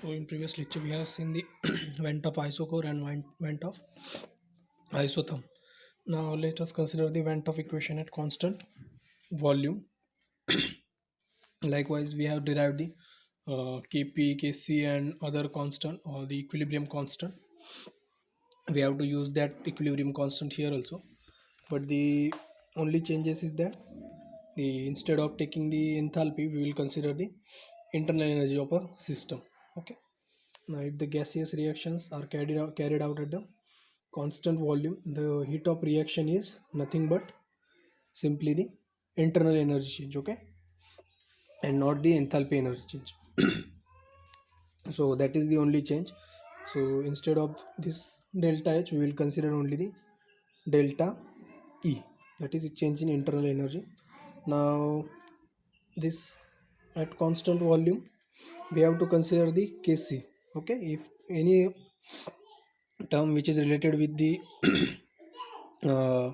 So in previous lecture we have seen the vent of isochore and vent of isotherm. Now let us consider the vent of equation at constant volume. Likewise, we have derived the Kp, Kc and other constant or the equilibrium constant. We have to use that equilibrium constant here also. But the only changes is that the instead of taking the enthalpy, we will consider the internal energy of a system. Okay. Now, if the gaseous reactions are carried out at the constant volume, the heat of reaction is nothing but simply the internal energy change, okay, and not the enthalpy energy change. So that is the only change. So instead of this delta H, we will consider only the delta E, that is a change in internal energy. Now this at constant volume, we have to consider the Kc. Okay, if any term which is related with the uh,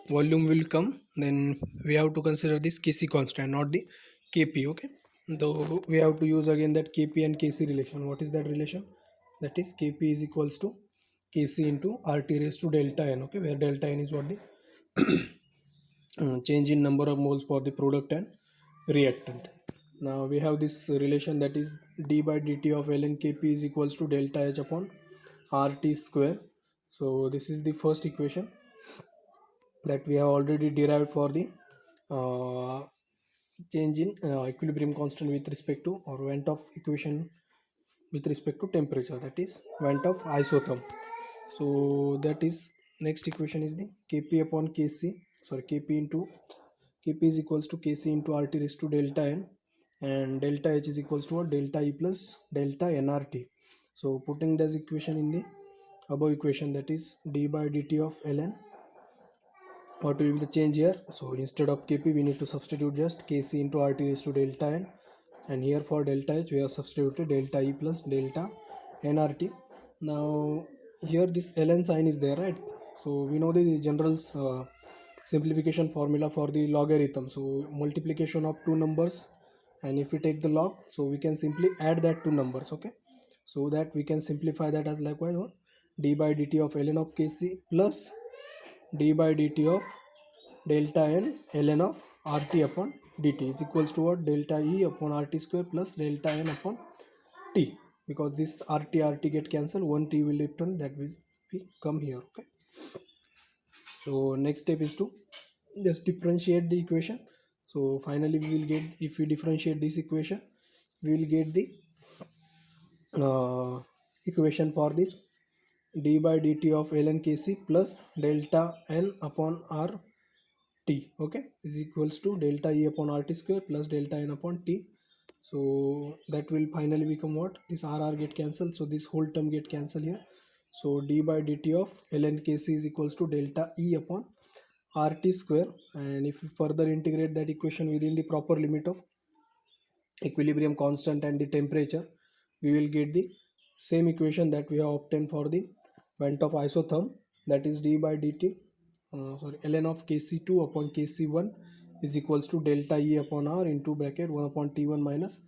volume will come, then we have to consider this Kc constant, not the Kp. Okay, though we have to use again that Kp and Kc relation. What is that relation? That is Kp is equals to Kc into RT raised to delta n. Okay, where delta n is what the change in number of moles for the product and reactant. Now we have this relation, that is d by dt of ln Kp is equals to delta H upon RT square. So this is the first equation that we have already derived for the uh, change in equilibrium constant with respect to, or vent of equation with respect to temperature, that is vent of isotherm. So that is next equation is the Kp upon Kc, sorry, Kp into Kp is equals to Kc into RT raised to delta n, and delta H is equals to what? Delta E plus delta nRT. So putting this equation in the above equation, that is d by dt of ln, what will be the change here? So instead of Kp, we need to substitute just Kc into RT raised to delta n, and here for delta H we have substituted delta E plus delta nRT. Now here this ln sign is there, right? So we know the general simplification formula for the logarithm. So multiplication of two numbers, and if we take the log, so we can simply add that two numbers. Okay, so that we can simplify that as likewise what? D by dt of ln of Kc plus d by dt of delta n ln of RT upon dt is equals to what? Delta E upon RT square plus delta n upon t. Because this RT get cancelled, one t will return, that will be come here. Okay, so next step is to just differentiate the equation. So finally we will get, if we differentiate this equation, we will get the equation for this d by dt of ln Kc plus delta n upon R t, okay, is equals to delta E upon RT square plus delta n upon t. So that will finally become what? This RR get cancelled, so this whole term get cancelled here. So d by dt of ln Kc is equals to delta E upon RT square, and if we further integrate that equation within the proper limit of equilibrium constant and the temperature, we will get the same equation that we have obtained for the vent of isotherm, that is d by dt ln of Kc2 upon Kc1 is equals to delta E upon R into bracket 1 upon T1 minus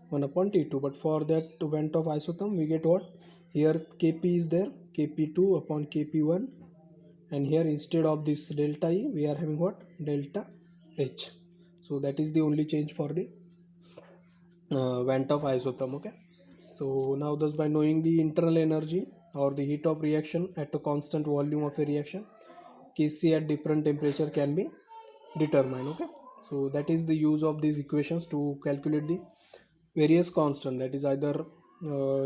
1 upon T2. But for that vent of isotherm, we get what? Here Kp is there, Kp2 upon Kp1, and here instead of this delta E, we are having what? Delta H. So that is the only change for the vent of isotherm. Okay, so now thus by knowing the internal energy or the heat of reaction at a constant volume of a reaction, Kc at different temperature can be determined. Okay, so that is the use of these equations to calculate the various constant, that is either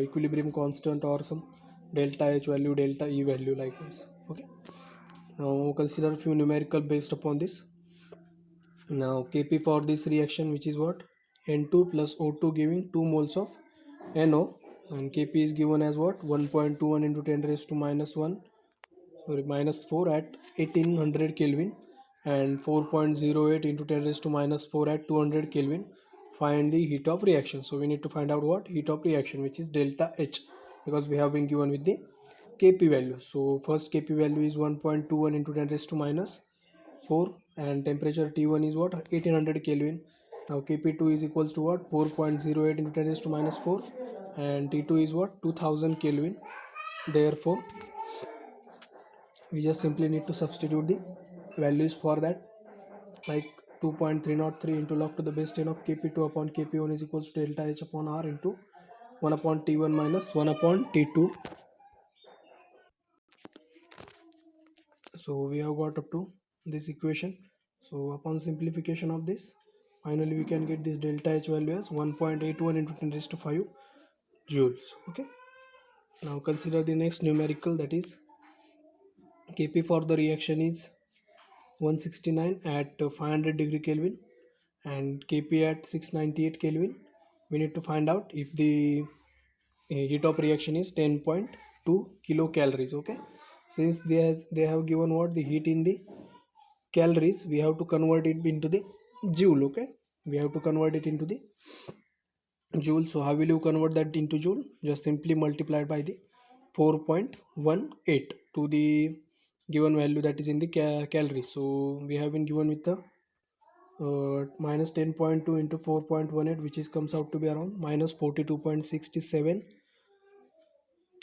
equilibrium constant or some delta H value, delta E value, likewise. Okay, now consider a few numerical based upon this. Now Kp for this reaction, which is what? N2 plus O2 giving 2 moles of NO, and Kp is given as what? 1.21 into 10 raised to minus 1, sorry, minus 4 at 1800 Kelvin, and 4.08 into 10 raised to minus 4 at 200 Kelvin. Find the heat of reaction. So we need to find out what? Heat of reaction, which is delta H, because we have been given with the Kp value. So first Kp value is 1.21 into 10 raised to minus 4, and temperature T1 is what? 1800 Kelvin. Now Kp2 is equals to what? 4.08 into 10 raised to minus 4, and T2 is what? 2000 Kelvin. Therefore we just simply need to substitute the values for that, like 2.303 into log to the base 10 of Kp2 upon Kp1 is equals to delta H upon R into 1 upon T1 minus 1 upon T2. So we have got up to this equation. So upon simplification of this, finally we can get this delta H value as 1.81 into 10 raised to 5 joules. Okay. Now consider the next numerical, that is Kp for the reaction is 169 at 500 degree Kelvin and Kp at 698 Kelvin. We need to find out if the heat of reaction is 10.2 kilocalories. Okay, since they have given what the heat in the calories, we have to convert it into the joule. Okay, we have to convert it into the joule. So how will you convert that into joule? Just simply multiply by the 4.18 to the given value that is in the calories. So we have been given with the minus 10.2 into 4.18, which is comes out to be around minus 42.67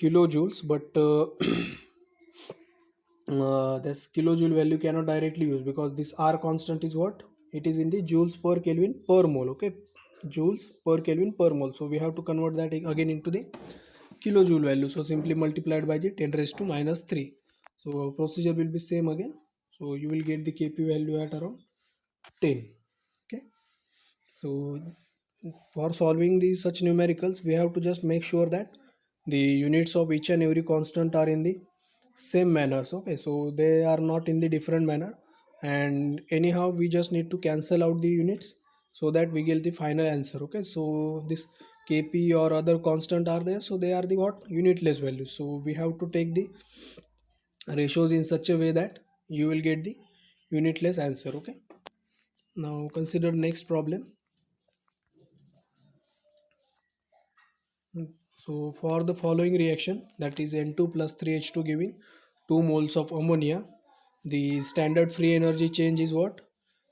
kilojoules. But this kilojoule value cannot directly use, because this R constant is what? It is in the joules per Kelvin per mole. Okay, joules per Kelvin per mole. So we have to convert that again into the kilojoule value. So simply multiplied by the 10 raised to minus 3. So procedure will be same again. So you will get the Kp value at around 10. Okay, so for solving these such numericals, we have to just make sure that the units of each and every constant are in the same manners. Okay, so they are not in the different manner, and anyhow we just need to cancel out the units so that we get the final answer. Okay, so this Kp or other constant are there, so they are the what? Unitless values. So we have to take the ratios in such a way that you will get the unitless answer. Okay, now consider next problem. So for the following reaction, that is N2 plus 3H2 giving 2 moles of ammonia, the standard free energy change is what?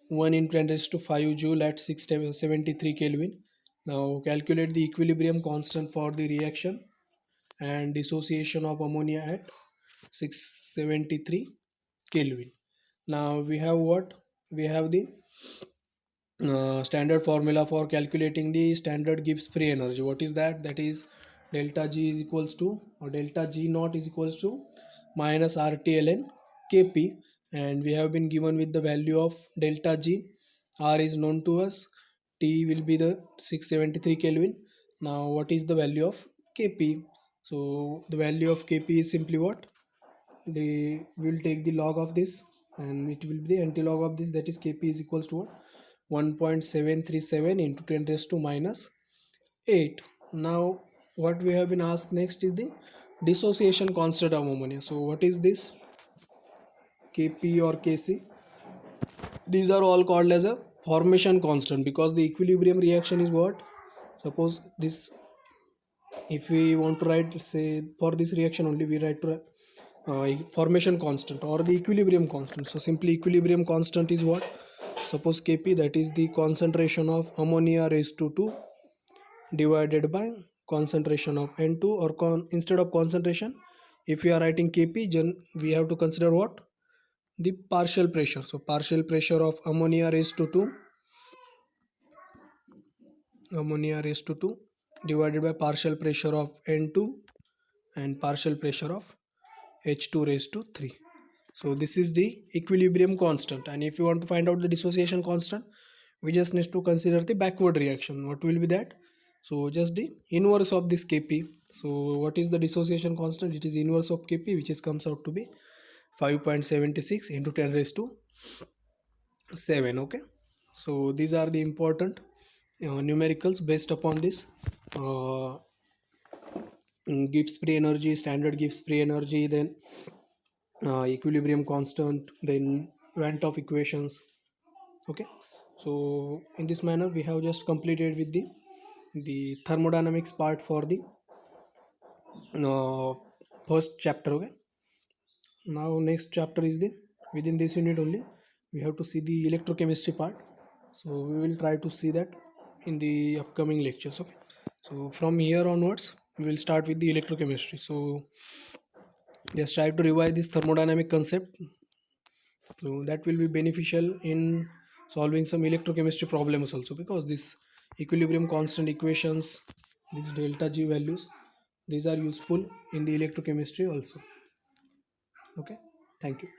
1 in 10 raised to 5 joule at 673 Kelvin. Now calculate the equilibrium constant for the reaction and dissociation of ammonia at 673 Kelvin. Now we have what? We have the standard formula for calculating the standard Gibbs free energy. What is that? That is delta G is equals to, or delta G naught is equals to minus RT ln Kp, and we have been given with the value of delta G. R is known to us, T will be the 673 Kelvin. Now what is the value of Kp? So the value of Kp is simply what? We will take the log of this, and it will be the anti-log of this, that is Kp is equals to what? 1.737 into 10 raised to minus 8. Now what we have been asked next is the dissociation constant of ammonia. So what is this? Kp or Kc, these are all called as a formation constant, because the equilibrium reaction is what? Suppose this, if we want to write, say for this reaction only, we write to formation constant or the equilibrium constant. So simply equilibrium constant is what? Suppose Kp, that is the concentration of ammonia raised to 2 divided by concentration of N2, or instead of concentration, if we are writing Kp, we have to consider what? The partial pressure. So partial pressure of ammonia raised to 2 divided by partial pressure of N2 and partial pressure of H2 raised to 3. So this is the equilibrium constant, and if you want to find out the dissociation constant, we just need to consider the backward reaction. What will be that? So just the inverse of this Kp. So what is the dissociation constant? It is inverse of Kp, which is comes out to be 5.76 into 10 raised to 7. Okay, so these are the important numericals based upon this Gibbs free energy, standard Gibbs free energy, then equilibrium constant, then Van 't Hoff equations. Okay, so in this manner we have just completed with the thermodynamics part for the uh, first chapter. Okay, now next chapter is the, within this unit only we have to see the electrochemistry part. So we will try to see that in the upcoming lectures. Okay, so from here onwards we will start with the electrochemistry. So just try to revise this thermodynamic concept, so that will be beneficial in solving some electrochemistry problems also, because this equilibrium constant equations, these delta G values, these are useful in the electrochemistry also. Okay, thank you.